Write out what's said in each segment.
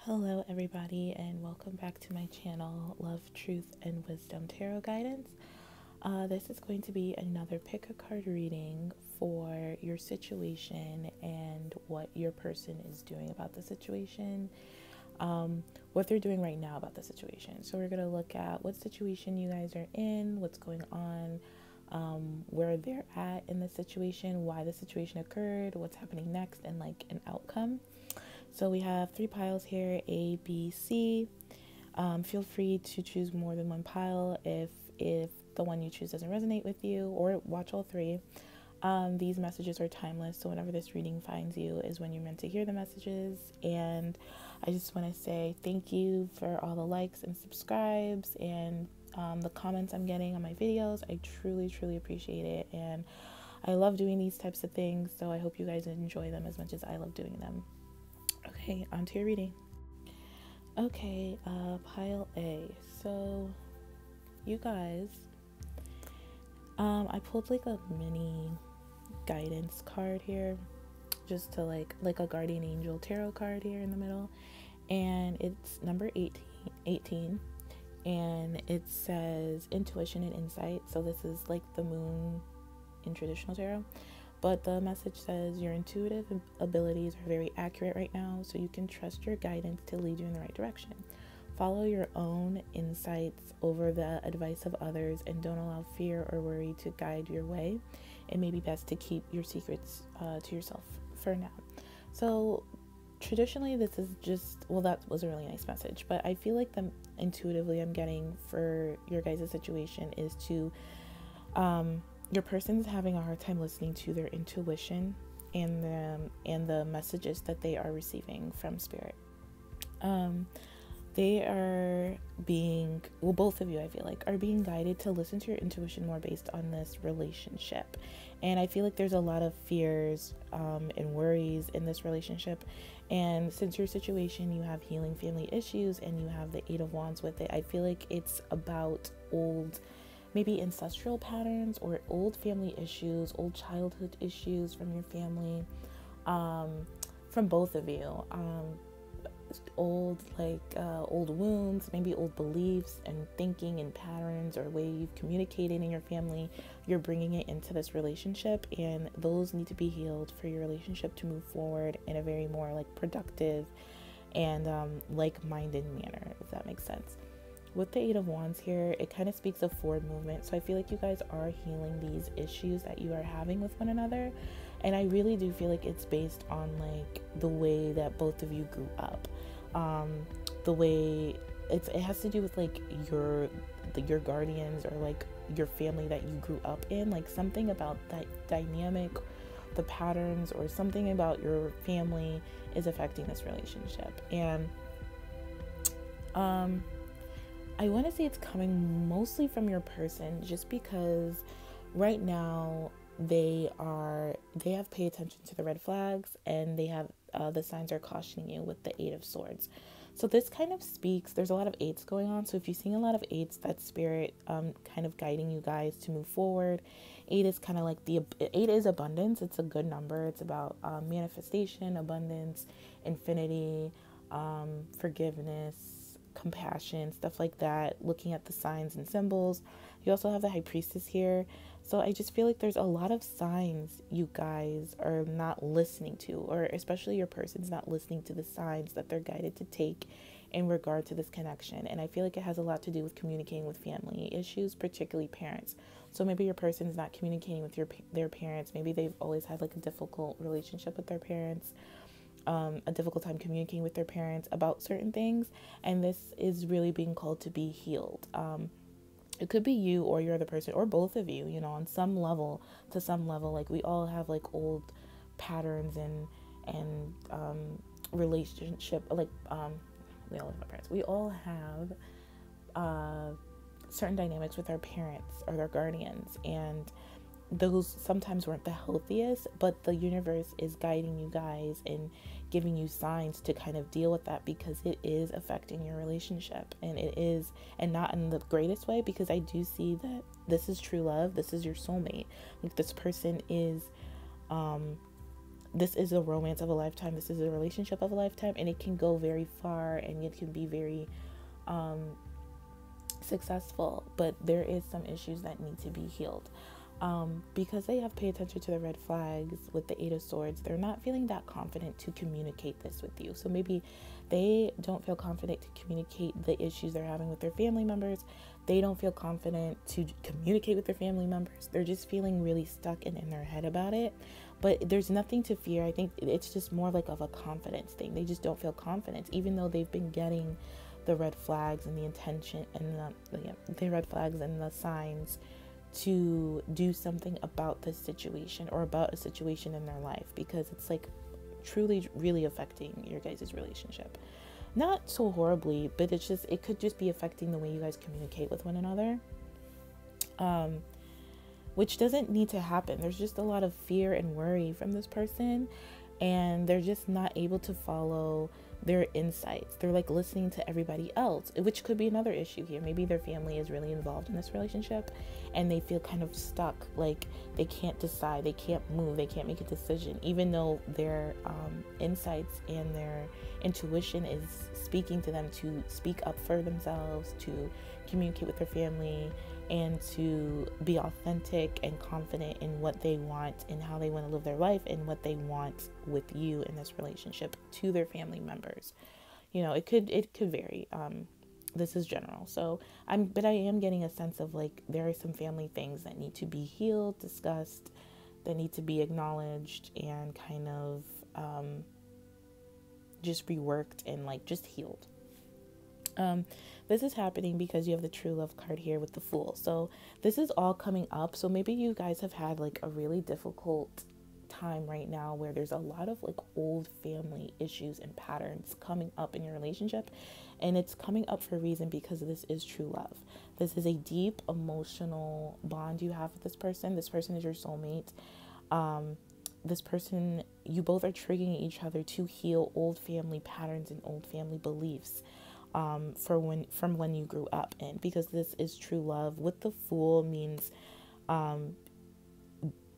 Hello, everybody, and welcome back to my channel, Love, Truth, and Wisdom Tarot Guidance. This is going to be another pick a card reading for your situation and what your person is doing about the situation, what they're doing right now about the situation. So we're going to look at what situation you guys are in, what's going on, where they're at in the situation, why the situation occurred, what's happening next, and like an outcome. So we have 3 piles here, A, B, C. Feel free to choose more than one pile if the one you choose doesn't resonate with you, or watch all 3. These messages are timeless, so whenever this reading finds you is when you're meant to hear the messages. And I just want to say thank you for all the likes and subscribes and the comments I'm getting on my videos. I truly, truly appreciate it, and I love doing these types of things, so I hope you guys enjoy them as much as I love doing them. Okay, on to your reading. Okay, pile A. So, you guys, I pulled like a mini guidance card here, just to like a guardian angel tarot card here in the middle, and it's number 18, and it says intuition and insight. So this is like the moon in traditional tarot. But the message says your intuitive abilities are very accurate right now, so you can trust your guidance to lead you in the right direction. Follow your own insights over the advice of others, and don't allow fear or worry to guide your way. It may be best to keep your secrets to yourself for now. So traditionally, this is just, well, that was a really nice message, but I feel like the intuitively I'm getting for your guys' situation is to your person's having a hard time listening to their intuition and the messages that they are receiving from spirit. They are being, well, both of you, I feel like, are being guided to listen to your intuition more based on this relationship. And I feel like there's a lot of fears and worries in this relationship. And since your situation, you have healing family issues and you have the 8 of Wands with it, I feel like it's about maybe ancestral patterns or old family issues, old childhood issues from your family, from both of you, old wounds, maybe old beliefs and thinking and patterns or way you've communicated in your family. You're bringing it into this relationship, and those need to be healed for your relationship to move forward in a very more like productive and like-minded manner, if that makes sense. With the 8 of Wands here, it kind of speaks of forward movement. So I feel like you guys are healing these issues that you are having with one another. And I really do feel like it's based on like the way that both of you grew up. The way it has to do with like your guardians or like your family that you grew up in. Like something about that dynamic, the patterns, or something about your family is affecting this relationship. And I want to say it's coming mostly from your person, just because right now they have paid attention to the red flags, and they have the signs are cautioning you with the 8 of Swords. So this kind of speaks, there's a lot of 8s going on. So if you're seeing a lot of 8s, that's spirit kind of guiding you guys to move forward. 8 is kind of like 8 is abundance. It's a good number. It's about manifestation, abundance, infinity, forgiveness, compassion, stuff like that, looking at the signs and symbols. You also have the High Priestess here. So I just feel like there's a lot of signs you guys are not listening to, or especially your person's not listening to the signs that they're guided to take in regard to this connection. And I feel like it has a lot to do with communicating with family issues, particularly parents. So maybe your person's not communicating with their parents. Maybe they've always had like a difficult relationship with their parents, a difficult time communicating with their parents about certain things, and this is really being called to be healed. It could be you or your other person, or both of you, on some level, like we all have like old patterns and relationship, like we all have our parents. We all have certain dynamics with our parents or their guardians, and those sometimes weren't the healthiest, but the universe is guiding you guys and giving you signs to kind of deal with that, because it is affecting your relationship, and it is, and not in the greatest way, because I do see that this is true love. This is your soulmate. Like this person is this is a romance of a lifetime. This is a relationship of a lifetime, and it can go very far, and it can be very successful, but there is some issues that need to be healed. Because they have paid attention to the red flags with the Eight of Swords, they're not feeling that confident to communicate this with you. So maybe they don't feel confident to communicate the issues they're having with their family members. They don't feel confident to communicate with their family members. They're just feeling really stuck and in their head about it. But there's nothing to fear. I think it's just more like of a confidence thing. They just don't feel confidence, even though they've been getting the red flags and the intention and the red flags and the signs to do something about this situation or about a situation in their life, because it's like truly really affecting your guys' relationship. Not so horribly, but it could just be affecting the way you guys communicate with one another, which doesn't need to happen. There's just a lot of fear and worry from this person, and they're just not able to follow their insights. They're like listening to everybody else, which could be another issue here. Maybe their family is really involved in this relationship and they feel kind of stuck, like they can't decide, they can't move, they can't make a decision, even though their insights and their intuition is speaking to them to speak up for themselves, to communicate with their family, and to be authentic and confident in what they want and how they want to live their life and what they want with you in this relationship to their family members. You know, it could vary. This is general. So but I am getting a sense of like there are some family things that need to be healed, discussed, that need to be acknowledged and kind of just reworked and like just healed. This is happening because you have the true love card here with the Fool. So this is all coming up. So maybe you guys have had like a really difficult time right now where there's a lot of like old family issues and patterns coming up in your relationship, and it's coming up for a reason, because this is true love. This is a deep emotional bond you have with this person. This person is your soulmate. This person, you both are triggering each other to heal old family patterns and old family beliefs from when you grew up in, because this is true love. With the Fool means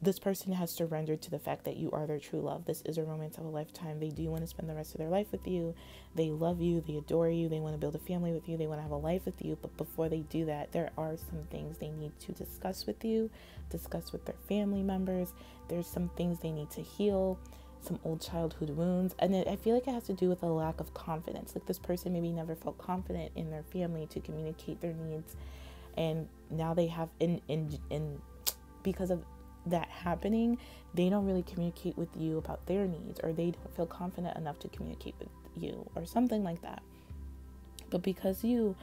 this person has surrendered to the fact that you are their true love. This is a romance of a lifetime. They do want to spend the rest of their life with you. They love you. They adore you. They want to build a family with you. They want to have a life with you. But before they do that, there are some things they need to discuss with you, discuss with their family members. There's some things they need to heal, some old childhood wounds. And I feel like it has to do with a lack of confidence. Like this person maybe never felt confident in their family to communicate their needs. And now they have, because of that happening, they don't really communicate with you about their needs, or they don't feel confident enough to communicate with you, or something like that. But because you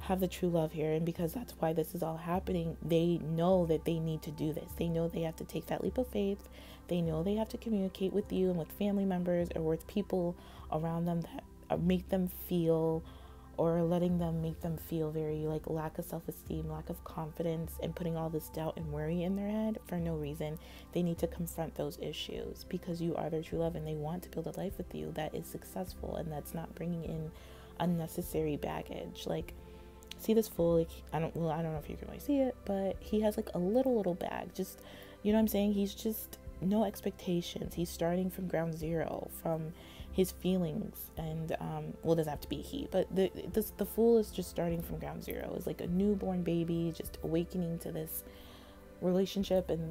have the true love here, and because that's why this is all happening, they know that they need to do this. They know they have to take that leap of faith. They know they have to communicate with you and with family members or with people around them that make them feel, or letting them make them feel very like lack of self-esteem, lack of confidence, and putting all this doubt and worry in their head for no reason. They need to confront those issues because you are their true love, and they want to build a life with you that is successful and that's not bringing in unnecessary baggage. Like, see this Fool, like, I don't know if you can really see it, but he has like a little bag. Just, you know what I'm saying? He's just no expectations. He's starting from ground zero, from his feelings, and well, it doesn't have to be he, but the Fool is just starting from ground zero. It's like a newborn baby just awakening to this relationship and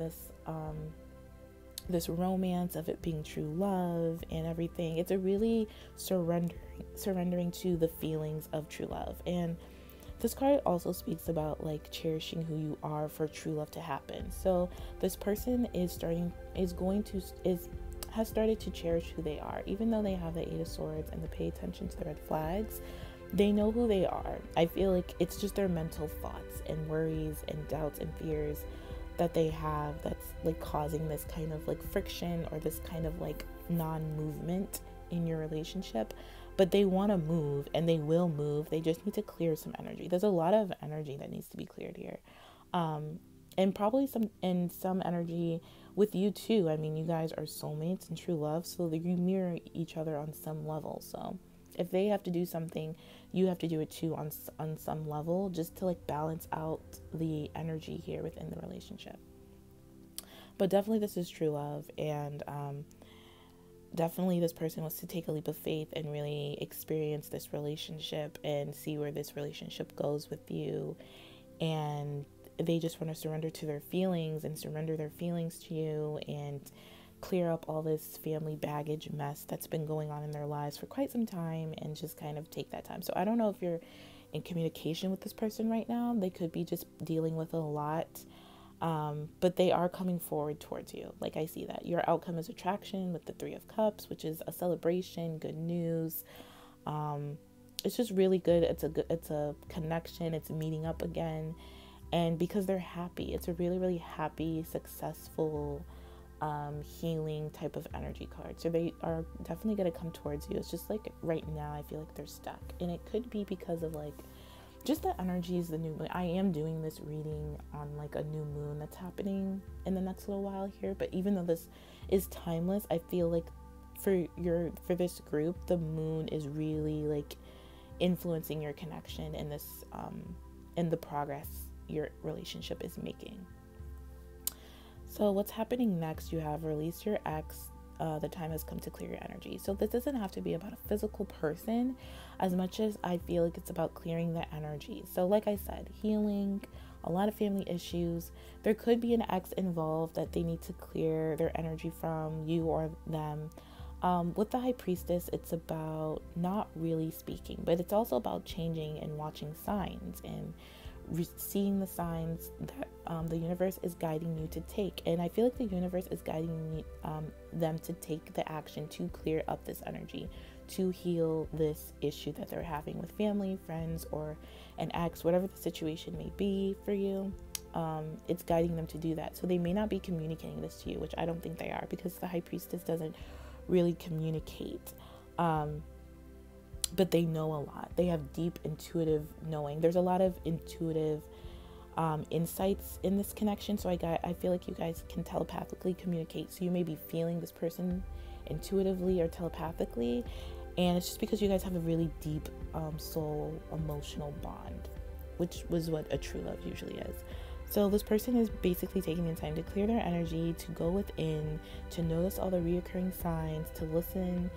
this romance of it being true love and everything. It's a really surrendering to the feelings of true love. And this card also speaks about like cherishing who you are for true love to happen. So this person has started to cherish who they are, even though they have the Eight of Swords and they pay attention to the red flags. They know who they are. I feel like it's just their mental thoughts and worries and doubts and fears that they have that's like causing this kind of like friction or this kind of like non-movement in your relationship. But they want to move, and they will move. They just need to clear some energy. There's a lot of energy that needs to be cleared here, and probably some energy with you too. I mean, you guys are soulmates and true love, so that you mirror each other on some level. So if they have to do something, you have to do it too on some level, just to like balance out the energy here within the relationship. But definitely this is true love, and definitely this person wants to take a leap of faith and really experience this relationship and see where this relationship goes with you. And they just want to surrender to their feelings and surrender their feelings to you and clear up all this family baggage mess that's been going on in their lives for quite some time, and just kind of take that time. So I don't know if you're in communication with this person right now. They could be just dealing with a lot. But they are coming forward towards you. Like, I see that your outcome is attraction with the Three of Cups, which is a celebration, good news. It's just really good. It's a connection. It's meeting up again. And because they're happy, it's a really, really happy, successful, healing type of energy card. So they are definitely going to come towards you. It's just like right now, I feel like they're stuck. And it could be because of like, just the energies, the new moon. I am doing this reading on like a new moon that's happening in the next little while here. But even though this is timeless, I feel like for this group, the moon is really like influencing your connection in this in the progress your relationship is making. So what's happening next? You have released your ex. The time has come to clear your energy. So this doesn't have to be about a physical person as much as I feel like it's about clearing the energy. So like I said, healing, a lot of family issues. There could be an ex involved that they need to clear their energy from, you or them. With the High Priestess, it's about not really speaking, but it's also about changing and watching signs and seeing the signs that the universe is guiding you to take. And I feel like the universe is guiding them to take the action to clear up this energy, to heal this issue that they're having with family, friends, or an ex, whatever the situation may be for you. It's guiding them to do that. So they may not be communicating this to you, which I don't think they are, because the High Priestess doesn't really communicate. But they know a lot. They have deep intuitive knowing. There's a lot of intuitive insights in this connection. So I feel like you guys can telepathically communicate. So you may be feeling this person intuitively or telepathically. And it's just because you guys have a really deep soul emotional bond, which was what a true love usually is. So this person is basically taking the time to clear their energy, to go within, to notice all the reoccurring signs, to listen,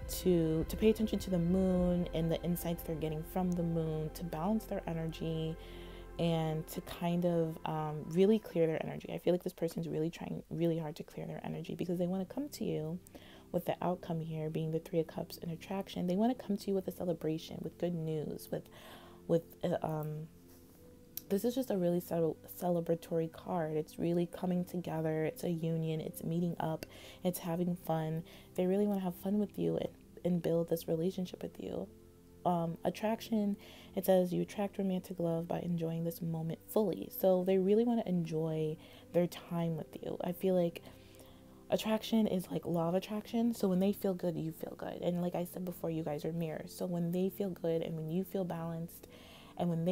to pay attention to the moon and the insights they're getting from the moon, to balance their energy, and to kind of really clear their energy. I feel like this person's really trying really hard to clear their energy because they want to come to you with the outcome here being the Three of Cups and attraction. They want to come to you with a celebration, with good news, with this is just a really celebratory card. It's really coming together. It's a union. It's meeting up. It's having fun. They really want to have fun with you and build this relationship with you. Attraction, it says you attract romantic love by enjoying this moment fully. So they really want to enjoy their time with you. I feel like attraction is like law of attraction. So when they feel good, you feel good. And like I said before, you guys are mirrors. So when they feel good and when you feel balanced, and when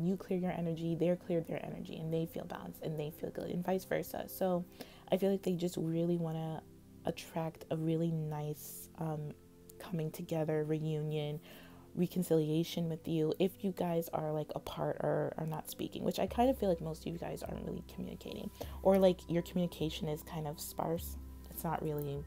you clear your energy, they're cleared their energy and they feel balanced and they feel good, and vice versa. So I feel like they just really want to attract a really nice coming together, reunion, reconciliation with you if you guys are like apart or are not speaking, which I kind of feel like most of you guys aren't really communicating, or like your communication is kind of sparse. It's not really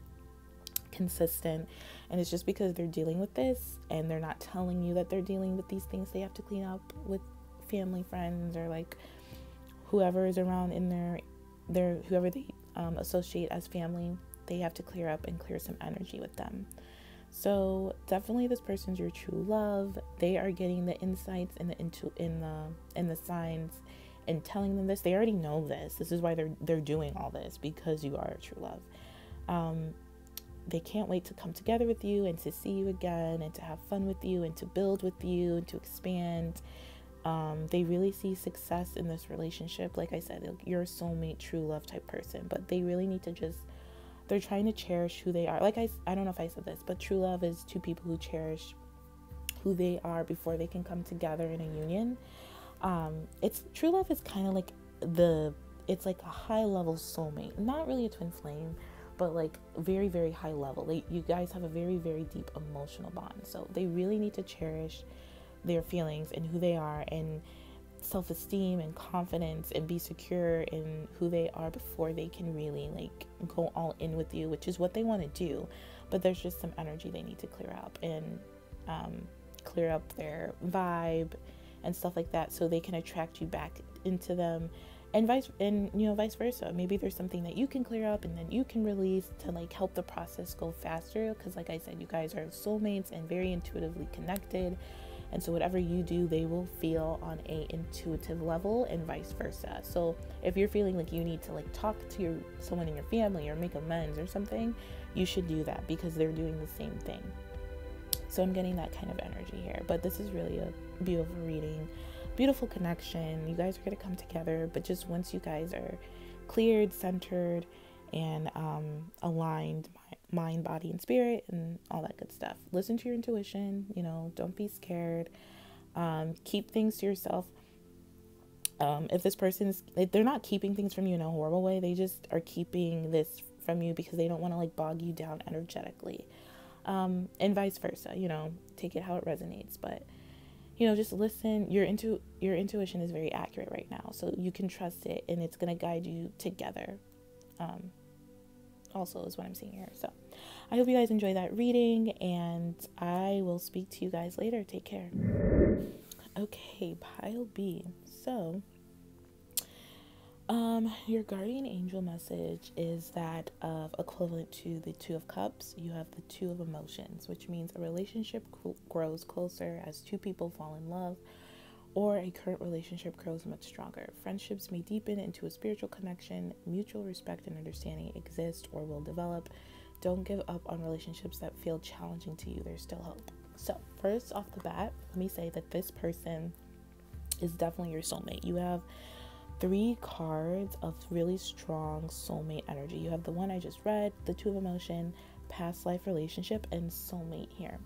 consistent, and it's just because they're dealing with this and they're not telling you that they're dealing with these things they have to clean up with family, friends, or like whoever is around in their whoever they associate as family. They have to clear up and clear some energy with them. So definitely this person's your true love. They are getting the insights and the signs and telling them this. They already know this. This is why they're doing all this, because you are a true love. They can't wait to come together with you and to see you again and to have fun with you and to build with you and to expand. They really see success in this relationship. Like I said, you're a soulmate, true love type person, but they really need to they're trying to cherish who they are. Like I don't know if I said this, but true love is two people who cherish who they are before they can come together in a union. True love is kind of like it's like a high level soulmate, not really a twin flame, but like very, very high level. You guys have a very, very deep emotional bond. So they really need to cherish their feelings and who they are. And self-esteem and confidence and be secure in who they are before they can really like go all in with you, which is what they want to do. But there's just some energy they need to clear up, and clear up their vibe and stuff like that, so they can attract you back into them, and vice versa. Maybe there's something that you can clear up and then you can release to like help the process go faster, because like I said, you guys are soulmates and very intuitively connected. And so whatever you do, they will feel on a intuitive level, and vice versa. So if you're feeling like you need to like talk to someone in your family or make amends or something, you should do that, because they're doing the same thing. So I'm getting that kind of energy here. But this is really a beautiful reading, beautiful connection. You guys are going to come together, but just once you guys are cleared, centered, and aligned, mind, body, and spirit, and all that good stuff. Listen to your intuition, don't be scared. Keep things to yourself. If this person's, they're not keeping things from you in a horrible way, they just are keeping this from you because they don't want to like bog you down energetically. And vice versa, take it how it resonates. But just listen. Your intuition is very accurate right now, so you can trust it, and it's going to guide you together. Also is what I'm seeing here. So I hope you guys enjoy that reading, and I will speak to you guys later. Take care. Okay, pile B. So your guardian angel message is that of equivalent to the Two of Cups. You have the Two of Emotions, which means a relationship grows closer as two people fall in love, or a current relationship grows much stronger. Friendships may deepen into a spiritual connection. Mutual respect and understanding exist or will develop. Don't give up on relationships that feel challenging to you. There's still hope. So first off the bat, let me say that this person is definitely your soulmate. You have 3 cards of really strong soulmate energy. You have the one I just read, the Two of Emotion, past life relationship, and soulmate here.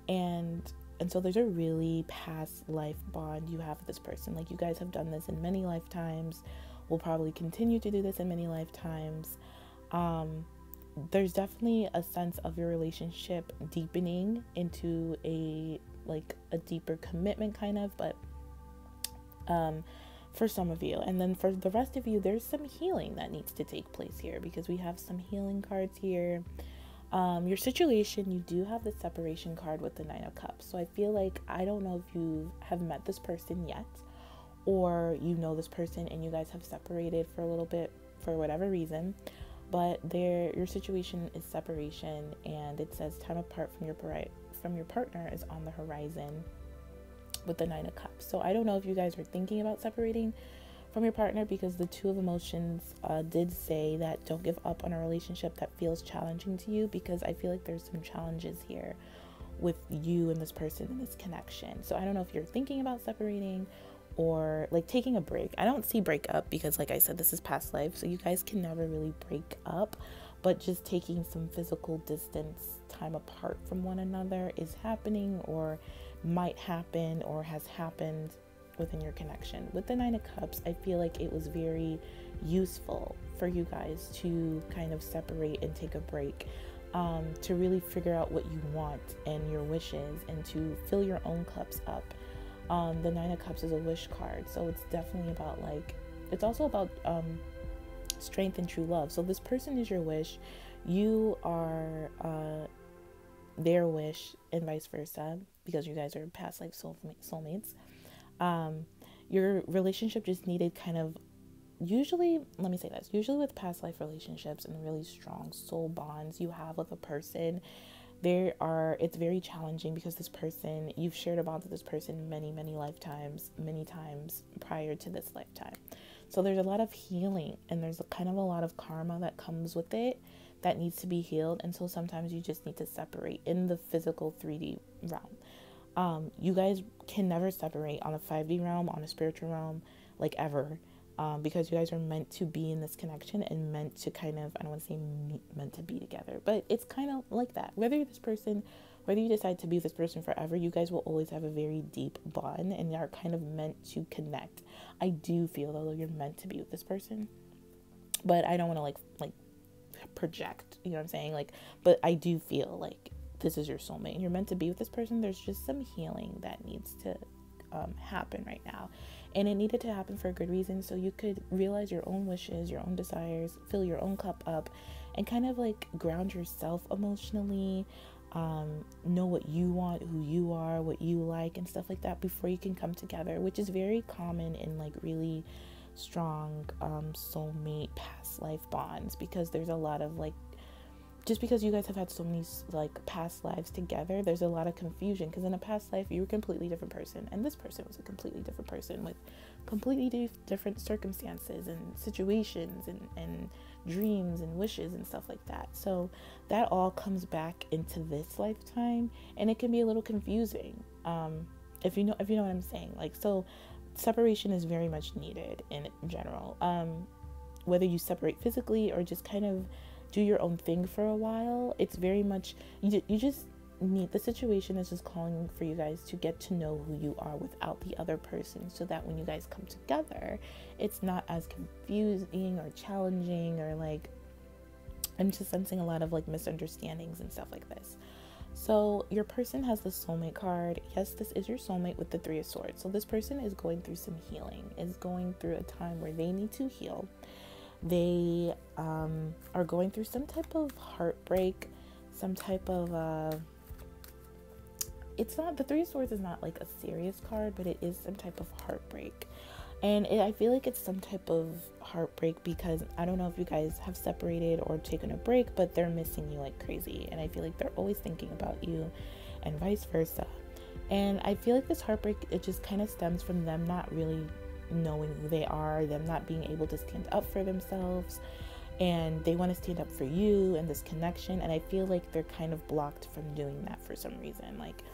And so there's a really past life bond you have with this person. Like, you guys have done this in many lifetimes, will probably continue to do this in many lifetimes. There's definitely a sense of your relationship deepening into a deeper commitment kind of, but for some of you. And then for the rest of you, there's some healing that needs to take place here, because we have some healing cards here. Your situation, you do have the separation card with the Nine of Cups. So I feel like, I don't know if you have met this person yet, or you know this person and you guys have separated for a little bit for whatever reason, but your situation is separation, and it says time apart from your partner is on the horizon with the Nine of Cups. So I don't know if you guys are thinking about separating from your partner, because the Two of Emotions did say that don't give up on a relationship that feels challenging to you, because I feel like there's some challenges here with you and this person in this connection. So I don't know if you're thinking about separating or like taking a break. I don't see break up, because like I said, this is past life, so you guys can never really break up, but just taking some physical distance, time apart from one another is happening, or might happen, or has happened within your connection. With the Nine of Cups, I feel like it was very useful for you guys to kind of separate and take a break, to really figure out what you want and your wishes, and to fill your own cups up. The Nine of Cups is a wish card, so it's definitely about it's also about strength and true love. So this person is your wish, you are their wish, and vice versa, because you guys are past life soulmates. Your relationship just needed kind of, usually with past life relationships and really strong soul bonds you have with a person, it's very challenging, because this person, you've shared a bond with this person many times prior to this lifetime. So there's a lot of healing, and there's a lot of karma that comes with it that needs to be healed. And so sometimes you just need to separate in the physical 3D realm. You guys can never separate on a 5D realm, on a spiritual realm, ever, because you guys are meant to be in this connection, and meant to kind of, I don't want to say meant to be together, but it's kind of like that. Whether you decide to be with this person forever, you guys will always have a very deep bond, and are kind of meant to connect. I do feel though you're meant to be with this person, but I don't want to project, you know what I'm saying? But I do feel like this is your soulmate and you're meant to be with this person. There's just some healing that needs to happen right now, and it needed to happen for a good reason, so you could realize your own wishes, your own desires, fill your own cup up, and kind of like ground yourself emotionally, know what you want, who you are, what you like, and stuff like that before you can come together, which is very common in like really strong soulmate past life bonds, because there's a lot of like, just because you guys have had so many like past lives together, there's a lot of confusion, because in a past life you were a completely different person, and this person was a completely different person with completely different circumstances and situations and dreams and wishes and stuff like that. So that all comes back into this lifetime, and it can be a little confusing, if you know what I'm saying. Like, so separation is very much needed in general, whether you separate physically or just kind of do your own thing for a while. It's very much, you just need, the situation is just calling for you guys to get to know who you are without the other person, so that when you guys come together, it's not as confusing or challenging, or like, I'm just sensing a lot of like misunderstandings and stuff like this. So your person has the soulmate card. Yes, this is your soulmate with the 3 of Swords. So this person is going through some healing, is going through a time where they need to heal. They are going through some type of heartbreak, some type of it's not, the 3 of Swords is not like a serious card, but it is some type of heartbreak. And I feel like it's some type of heartbreak because I don't know if you guys have separated or taken a break, but they're missing you like crazy, and I feel like they're always thinking about you, and vice versa. And I feel like this heartbreak, it just kind of stems from them not really knowing who they are, them not being able to stand up for themselves, and they want to stand up for you and this connection, and I feel like they're kind of blocked from doing that for some reason. Like,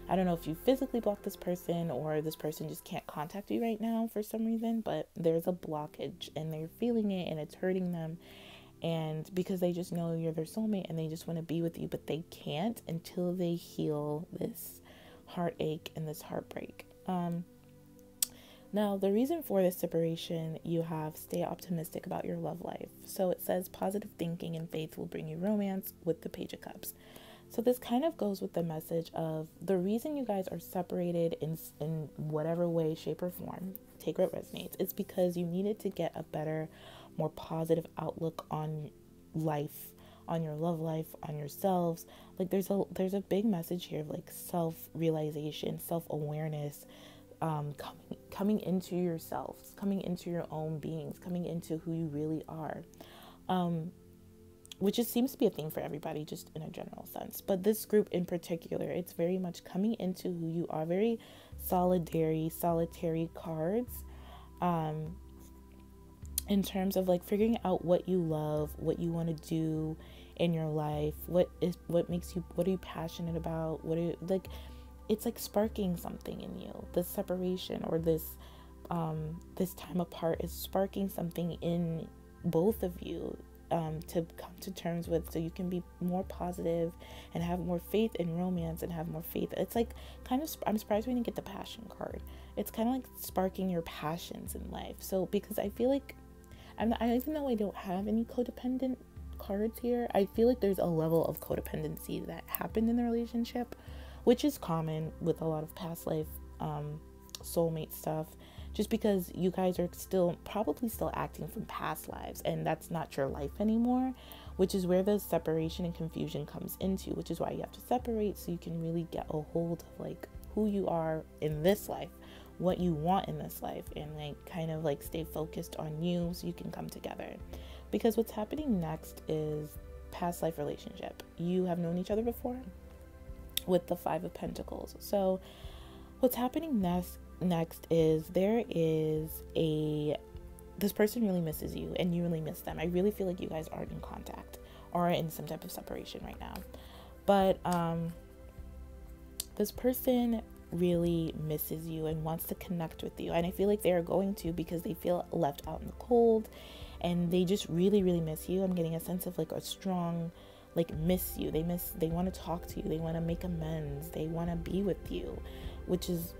I don't know if you physically block this person, or this person just can't contact you right now for some reason, but there's a blockage and they're feeling it and it's hurting them, and because they just know you're their soulmate and they just want to be with you, but they can't until they heal this heartache and this heartbreak. Now, the reason for this separation, you have stay optimistic about your love life. So it says positive thinking and faith will bring you romance with the Page of Cups. So this kind of goes with the message of the reason you guys are separated in whatever way, shape, or form, take what resonates, it's because you needed to get a better, more positive outlook on life, on your love life, on yourselves. Like, there's a big message here of like self-realization, self-awareness, coming into yourselves, coming into your own beings, coming into who you really are, which just seems to be a thing for everybody, just in a general sense. But this group in particular, it's very much coming into who you are. Very solitary cards, in terms of like figuring out what you love, what you want to do in your life, what makes you, what are you passionate about, what are you, like, it's like sparking something in you. This separation, or this time apart, is sparking something in both of you, to come to terms with, so you can be more positive and have more faith in romance and have more faith. It's like kind of, I'm surprised we didn't get the passion card. It's kind of like sparking your passions in life. So because I feel like even though I don't have any codependent cards here, I feel like there's a level of codependency that happened in the relationship, which is common with a lot of past life soulmate stuff, just because you guys are probably still acting from past lives, and that's not your life anymore, which is where the separation and confusion comes into, which is why you have to separate, so you can really get a hold of like who you are in this life, what you want in this life, and like kind of like stay focused on you so you can come together. Because what's happening next is past life relationship. You have known each other before with the 5 of Pentacles. So what's happening next is this person really misses you and you really miss them. I really feel like you guys aren't in contact or in some type of separation right now, but this person really misses you and wants to connect with you, and I feel like they are going to, because they feel left out in the cold and they just really miss you. I'm getting a sense of like a strong like miss you. They want to talk to you, they want to make amends, they want to be with you, which is,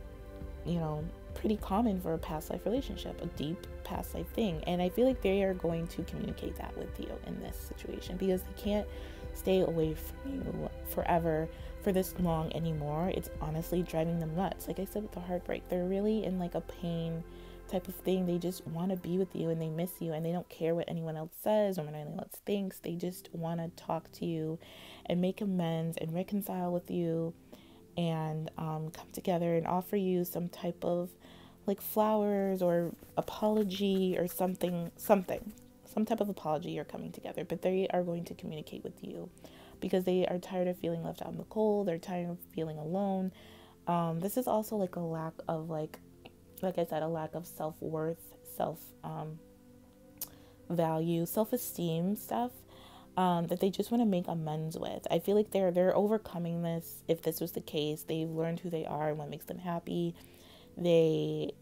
you know, pretty common for a past life relationship, a deep past life thing. And I feel like they are going to communicate that with you in this situation, because they can't stay away from you forever for this long anymore. It's honestly driving them nuts. Like I said with the heartbreak, they're really in like a pain type of thing. They just want to be with you and they miss you, and they don't care what anyone else says or what anyone else thinks. They just want to talk to you and make amends and reconcile with you, and come together and offer you some type of like flowers or apology or something, some type of apology or coming together. But they are going to communicate with you because they are tired of feeling left out in the cold. They're tired of feeling alone. This is also like a lack of like I said, a lack of self-worth, value, self-esteem stuff, that they just want to make amends with. I feel like they're overcoming this. If this was the case, they've learned who they are and what makes them happy. They,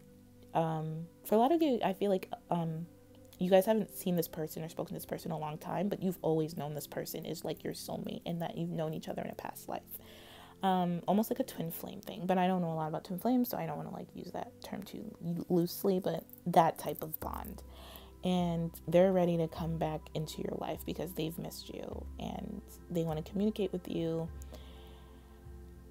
for a lot of you, I feel like you guys haven't seen this person or spoken to this person in a long time, but you've always known this person is like your soulmate and that you've known each other in a past life. Almost like a twin flame thing, but I don't know a lot about twin flames, so I don't want to like use that term too loosely, but that type of bond. And they're ready to come back into your life because they've missed you and they want to communicate with you.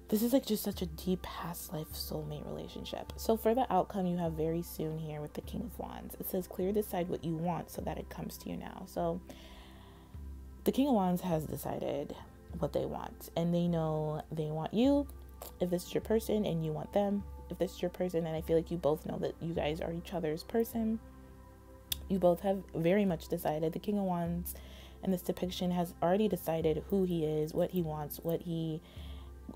This is like just such a deep past life soulmate relationship. So for the outcome you have very soon here with the King of Wands, it says clearly decide what you want so that it comes to you now. So the King of Wands has decided what they want, and they know they want you if this is your person, and you want them if this is your person. And I feel like you both know that you guys are each other's person. You both have very much decided. The King of Wands in this depiction has already decided who he is, what he wants, what he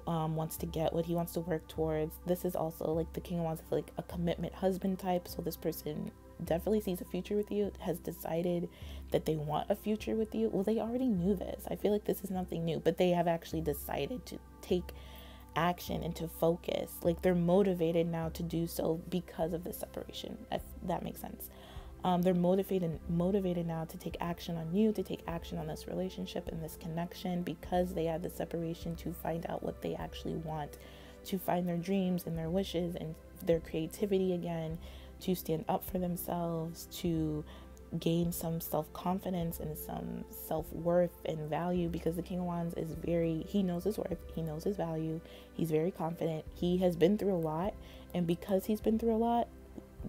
wants to get, what he wants to work towards. This is also like the King of Wands is like a commitment husband type, so this person definitely sees a future with you, has decided that they want a future with you. Well, they already knew this. I feel like this is nothing new, but they have actually decided to take action and to focus. Like they're motivated now to do so because of this separation, if that makes sense. They're motivated now to take action on you, to take action on this relationship and this connection, because they had the separation, to find out what they actually want, to find their dreams and their wishes and their creativity again, to stand up for themselves, to gain some self-confidence and some self-worth and value, because the King of Wands is he knows his worth, he knows his value, he's very confident, he has been through a lot, and because he's been through a lot,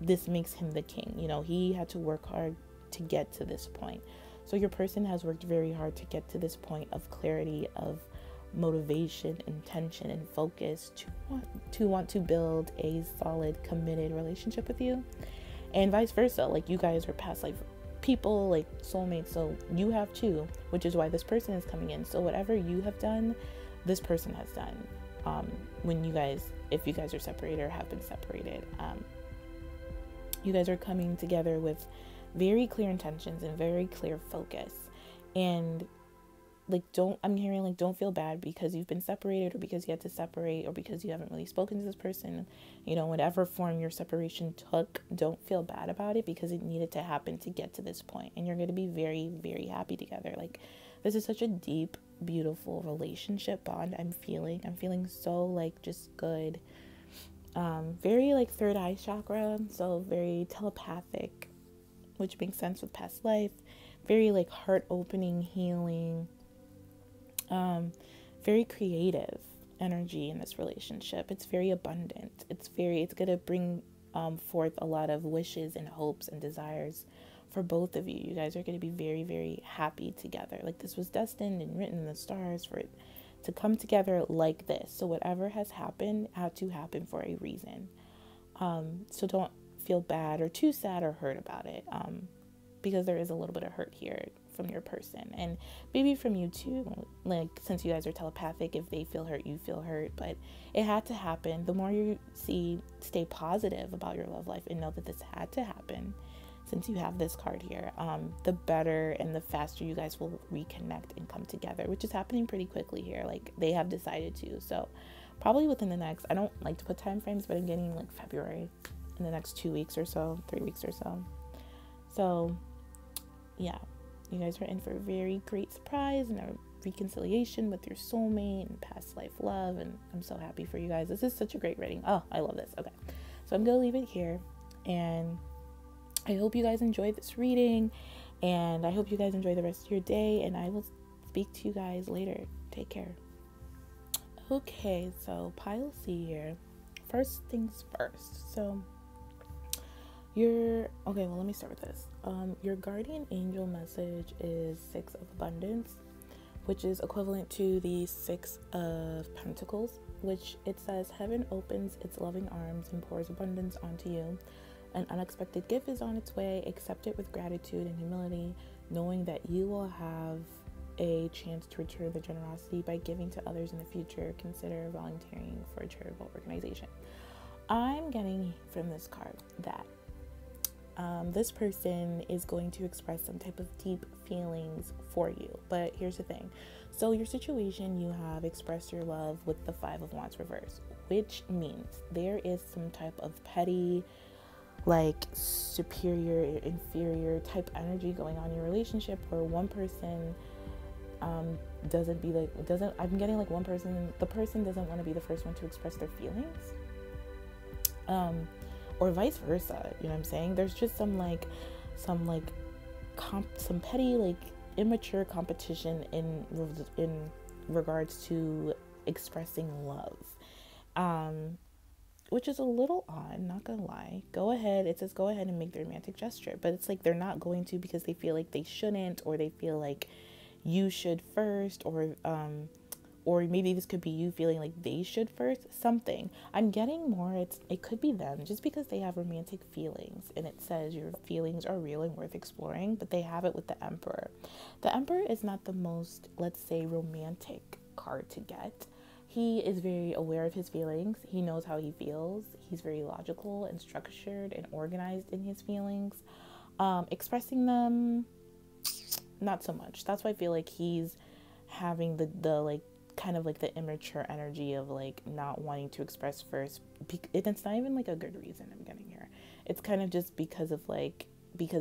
this makes him the king. You know, he had to work hard to get to this point. So your person has worked very hard to get to this point of clarity, of motivation, intention, and focus to want to build a solid, committed relationship with you, and vice versa. Like you guys are past life people, like soulmates, so you have too, which is why this person is coming in. So whatever you have done, this person has done. If you guys are separated or have been separated, you guys are coming together with very clear intentions and very clear focus. And don't feel bad because you've been separated, or because you had to separate, or because you haven't really spoken to this person, whatever form your separation took. Don't feel bad about it, because it needed to happen to get to this point, and you're going to be very, very happy together. Like this is such a deep, beautiful relationship bond. I'm feeling so like just good. Very like third eye chakra, so very telepathic, which makes sense with past life. Very like heart opening, healing, very creative energy in this relationship. It's very abundant. It's gonna bring forth a lot of wishes and hopes and desires for both of you. You guys are gonna be very, very happy together. Like this was destined and written in the stars for it to come together like this. So whatever has happened had to happen for a reason. So don't feel bad or too sad or hurt about it, because there is a little bit of hurt here from your person, and maybe from you too. Like since you guys are telepathic, if they feel hurt, you feel hurt, but it had to happen. The more you stay positive about your love life and know that this had to happen, since you have this card here, the better and the faster you guys will reconnect and come together, which is happening pretty quickly here. Like they have decided to, so probably within the next, I don't like to put time frames, but I'm getting like February, in the next 2 weeks or so, 3 weeks or so. So yeah, you guys are in for a very great surprise and a reconciliation with your soulmate and past life love, and I'm so happy for you guys. This is such a great reading. Oh, I love this. Okay, so I'm gonna leave it here, and I hope you guys enjoyed this reading, and I hope you guys enjoy the rest of your day, and I will speak to you guys later. Take care. Okay, so pile C here. First things first. So okay, well, let me start with this. Your guardian angel message is Six of Abundance, which is equivalent to the Six of Pentacles, which it says heaven opens its loving arms and pours abundance onto you. An unexpected gift is on its way. Accept it with gratitude and humility, knowing that you will have a chance to return the generosity by giving to others in the future. Consider volunteering for a charitable organization. I'm getting from this card that this person is going to express some type of deep feelings for you. But here's the thing. So your situation, you have expressed your love with the Five of Wands reverse, which means there is some type of petty, like superior, inferior type energy going on in your relationship, where one person I'm getting like the person doesn't want to be the first one to express their feelings. Or vice versa, you know what I'm saying? There's just some petty, like, immature competition in regards to expressing love, which is a little odd, not gonna lie. It says go ahead and make the romantic gesture, but it's like they're not going to because they feel like they shouldn't, or they feel like you should first, or maybe this could be you feeling like they should first. Something I'm getting more, it could be them just because they have romantic feelings, and it says your feelings are real and worth exploring, but they have it with the Emperor. The Emperor is not the most, let's say, romantic card to get. He is very aware of his feelings. He knows how he feels. He's very logical and structured and organized in his feelings. Expressing them, not so much. That's why I feel like he's having the like kind of like the immature energy of like not wanting to express first. It's not even like a good reason I'm getting here. It's kind of just because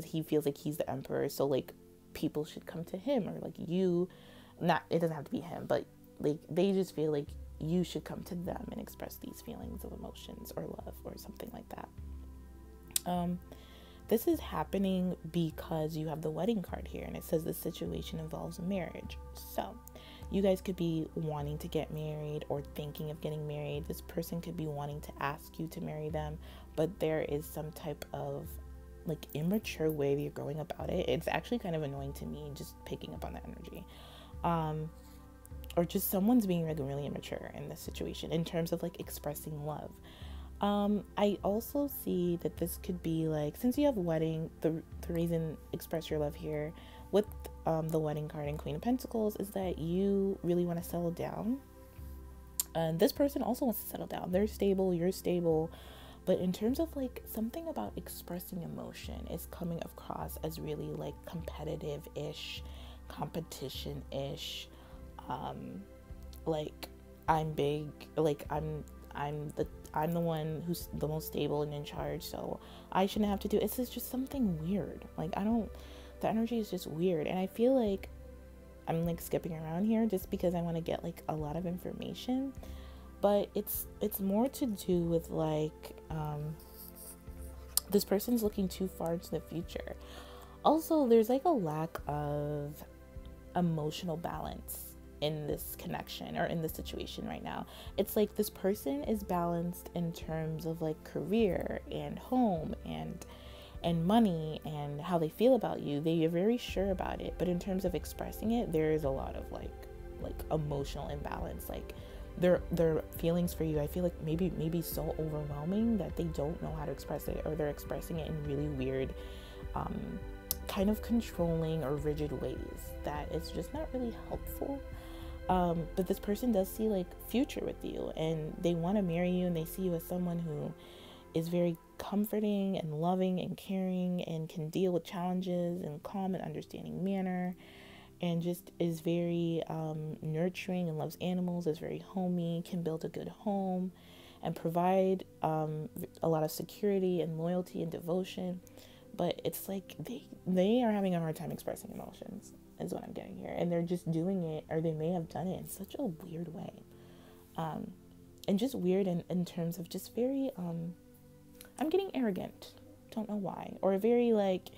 he feels like he's the Emperor, so like people should come to him, or like it doesn't have to be him, but like they just feel like you should come to them and express these feelings of emotions or love or something like that. This is happening because you have the wedding card here, and it says the situation involves marriage. So you guys could be wanting to get married or thinking of getting married. This person could be wanting to ask you to marry them, but there is some type of like immature way that you're going about it. It's actually kind of annoying to me, just picking up on that energy. Or just someone's being like really immature in this situation in terms of like expressing love. I also see that this could be like, since you have wedding, the reason express your love here with the wedding card and Queen of Pentacles is that you really want to settle down. And this person also wants to settle down. They're stable, you're stable. But in terms of like something about expressing emotion is coming across as really like competitive-ish, competition-ish. Like I'm big, like I'm the one who's the most stable and in charge, so I shouldn't have to do it. It's just something weird. Like the energy is just weird, and I feel like I'm like skipping around here just because I want to get like a lot of information, but it's more to do with like this person's looking too far into the future. Also, there's like a lack of emotional balance in this connection or in this situation right now. It's like this person is balanced in terms of like career and home and money and how they feel about you. They are very sure about it, but in terms of expressing it, there is a lot of like emotional imbalance. Like their feelings for you, I feel like maybe so overwhelming that they don't know how to express it, or they're expressing it in really weird kind of controlling or rigid ways that it's just not really helpful. But this person does see like future with you, and they want to marry you, and they see you as someone who is very comforting and loving and caring and can deal with challenges in calm and understanding manner, and just is very nurturing and loves animals, is very homey, can build a good home and provide a lot of security and loyalty and devotion. But it's like they are having a hard time expressing emotions is what I'm getting here, and they're just doing it, or they may have done it in such a weird way, and just weird in terms of just very I'm getting arrogant, don't know why, or very like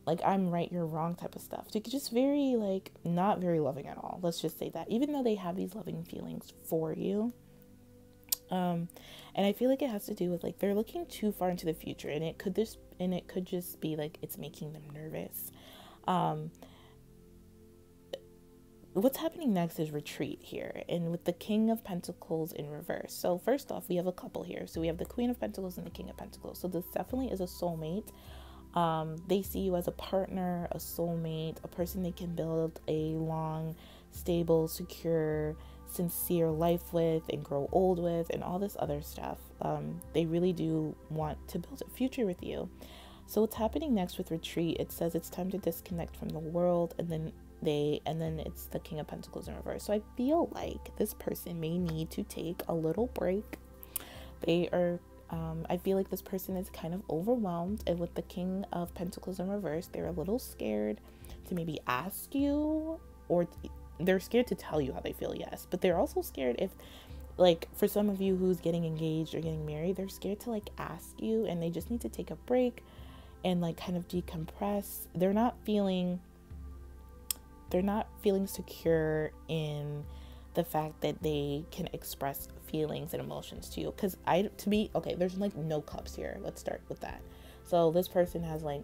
like I'm right, you're wrong type of stuff. Like just very like not very loving at all. Let's just say that. Even though they have these loving feelings for you. And I feel like it has to do with like they're looking too far into the future, and it could just be like it's making them nervous. What's happening next is retreat here, and with the King of Pentacles in reverse. So first off, we have a couple here. So we have the Queen of Pentacles and the King of Pentacles. So this definitely is a soulmate. They see you as a partner, a soulmate, a person they can build a long, stable, secure, sincere life with and grow old with and all this other stuff. They really do want to build a future with you. So what's happening next with retreat, it says it's time to disconnect from the world, and then it's the King of Pentacles in reverse. So I feel like this person may need to take a little break. I feel like this person is kind of overwhelmed, and with the King of Pentacles in reverse, they're a little scared to maybe ask you, or they're scared to tell you how they feel, yes, but they're also scared if, like, for some of you who's getting engaged or getting married, they're scared to like ask you, and they just need to take a break and like kind of decompress. They're not feeling secure in the fact that they can express feelings and emotions to you. Because there's like no cups here. Let's start with that. So this person has like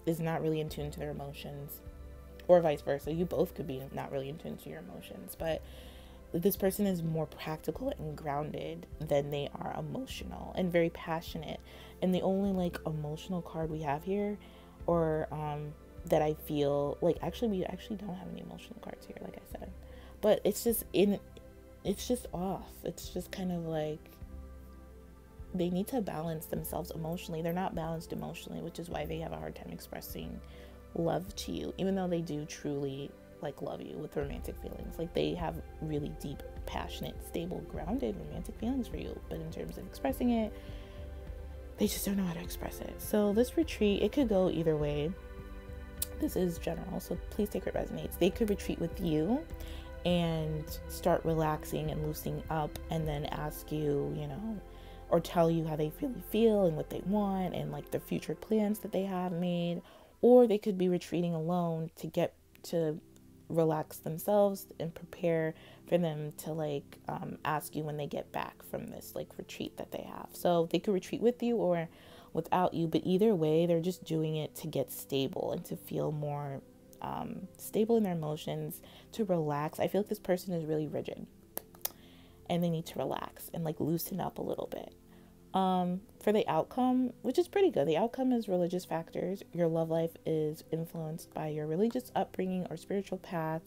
is not really in tune to their emotions, or vice versa. You both could be not really in tune to your emotions, but this person is more practical and grounded than they are emotional, and very passionate. And the only like emotional card we have here, or that I feel like, we actually don't have any emotional cards here, like I said, but it's just off. It's just kind of like they need to balance themselves emotionally. They're not balanced emotionally, which is why they have a hard time expressing love to you, even though they do truly like love you with romantic feelings. Like they have really deep, passionate, stable, grounded romantic feelings for you, but in terms of expressing it, they just don't know how to express it. So this retreat, it could go either way. This is general, so please take what resonates. They could retreat with you and start relaxing and loosening up, and then ask you, or tell you how they really feel and what they want and like the future plans that they have made. Or they could be retreating alone to get to relax themselves and prepare for them to like ask you when they get back from this like retreat that they have. So they could retreat with you or without you, but either way, they're just doing it to get stable and to feel more stable in their emotions, to relax. I feel like this person is really rigid and they need to relax and like loosen up a little bit. For the outcome, which is pretty good, the outcome is religious factors. Your love life is influenced by your religious upbringing or spiritual path.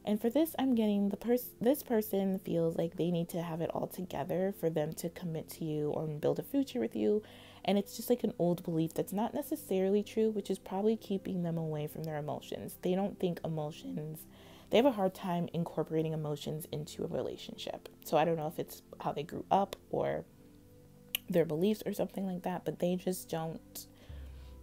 And for this, I'm getting this person feels like they need to have it all together for them to commit to you or build a future with you. And it's just like an old belief that's not necessarily true, which is probably keeping them away from their emotions. They don't think they have a hard time incorporating emotions into a relationship. So I don't know if it's how they grew up or their beliefs or something like that, but they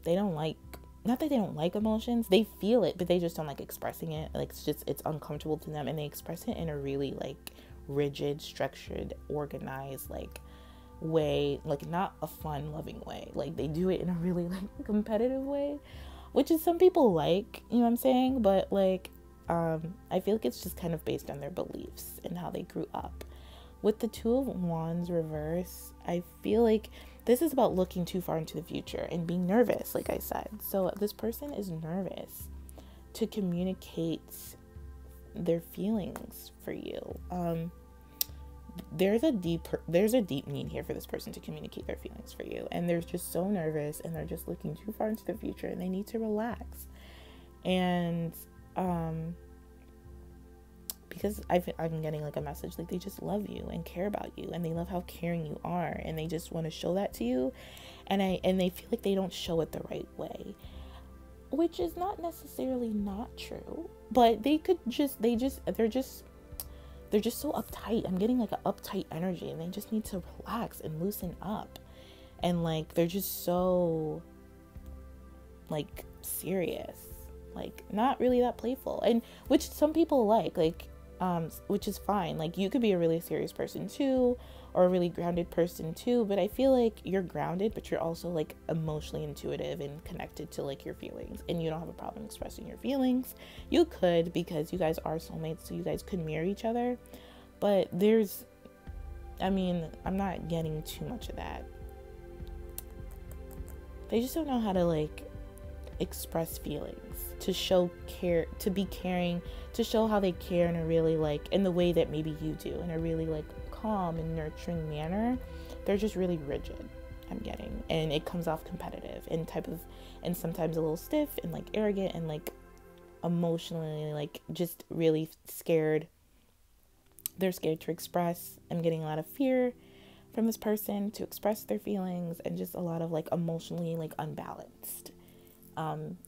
don't like emotions. They feel it, but they just don't like expressing it. Like it's uncomfortable to them, and they express it in a really like rigid, structured, organized like way, like not a fun, loving way. Like they do it in a really like competitive way, which is some people like, you know what I'm saying? But like I feel like it's just kind of based on their beliefs and how they grew up. With the Two of Wands reverse, I feel like this is about looking too far into the future and being nervous, like I said. So this person is nervous to communicate their feelings for you. There's a deep need here for this person to communicate their feelings for you, and they're just so nervous, and they're just looking too far into the future, and they need to relax. And because I'm getting like a message like they just love you and care about you, and they love how caring you are, and they just want to show that to you, and they feel like they don't show it the right way, which is not necessarily not true, but they're just so uptight. I'm getting like an uptight energy, and they just need to relax and loosen up, and like they're just so like serious, like not really that playful, and which some people like which is fine. Like, you could be a really serious person too, or a really grounded person too, but I feel like you're grounded, but you're also like emotionally intuitive and connected to like your feelings, and you don't have a problem expressing your feelings. You could, because you guys are soulmates, so you guys could mirror each other, but I'm not getting too much of that. They just don't know how to like express feelings, to show care, to be caring, to show how they care in a really like, in the way that maybe you do, in a really like calm and nurturing manner. They're just really rigid, I'm getting, and it comes off competitive and sometimes a little stiff and like arrogant and like emotionally like just really scared. They're scared to express. I'm getting a lot of fear from this person to express their feelings, and just a lot of like emotionally like unbalanced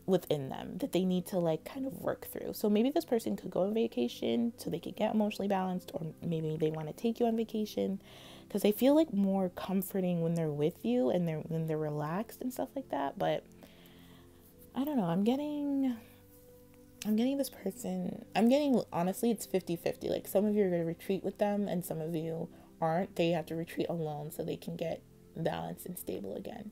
within them that they need to like kind of work through. So maybe this person could go on vacation so they could get emotionally balanced, or maybe they want to take you on vacation because they feel like more comforting when they're with you and when they're relaxed and stuff like that. But I don't know, I'm getting this person, honestly, it's 50-50. Like, some of you are going to retreat with them and some of you aren't. They have to retreat alone so they can get balanced and stable again.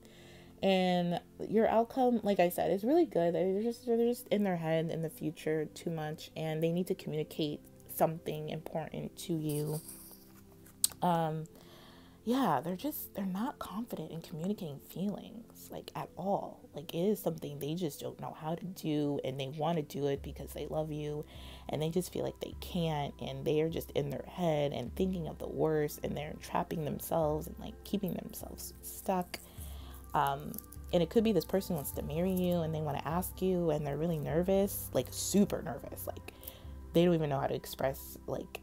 And your outcome, like I said, is really good. They're just in their head in the future too much, and they need to communicate something important to you. They're not confident in communicating feelings, like, at all. Like, it is something they just don't know how to do, and they want to do it because they love you, and they just feel like they can't, and they are just in their head and thinking of the worst, and they're trapping themselves and like keeping themselves stuck. And it could be this person wants to marry you and they want to ask you, and they're really nervous, like super nervous. Like, they don't even know how to express, like,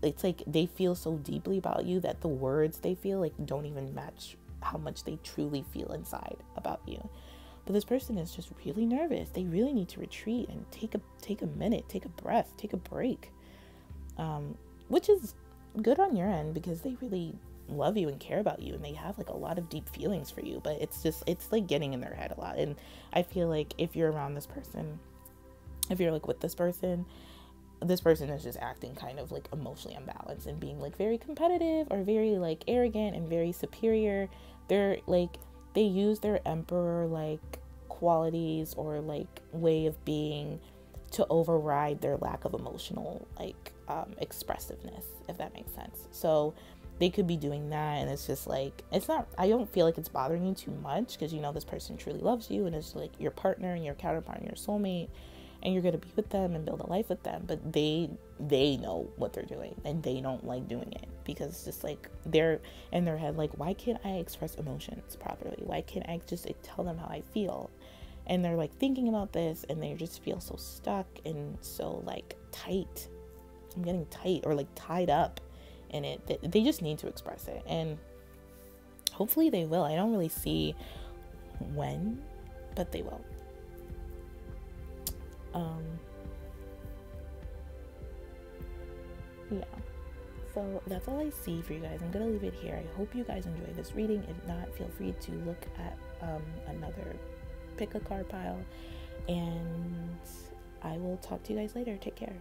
it's like they feel so deeply about you that the words they feel like don't even match how much they truly feel inside about you. But this person is just really nervous. They really need to retreat and take a minute, take a breath, take a break. Which is good on your end, because they really love you and care about you, and they have like a lot of deep feelings for you, but it's like getting in their head a lot. And I feel like if you're around this person, if you're like with this person is just acting kind of like emotionally unbalanced and being like very competitive or very like arrogant and very superior. They're like, they use their emperor like qualities or like way of being to override their lack of emotional like expressiveness, if that makes sense. So they could be doing that, and it's just like, I don't feel like it's bothering you too much, because you know this person truly loves you and is like your partner and your counterpart and your soulmate, and you're going to be with them and build a life with them. But they know what they're doing, and they don't like doing it, because it's just like they're in their head like, why can't I express emotions properly? Why can't I just like tell them how I feel? And they're like thinking about this, and they just feel so stuck and so like tight. I'm getting tight, or like tied up in it. They just need to express it, and hopefully they will. I don't really see when, but they will. Yeah, so that's all I see for you guys. I'm gonna leave it here. I hope you guys enjoy this reading. If not, feel free to look at pick a card pile, and I will talk to you guys later. Take care.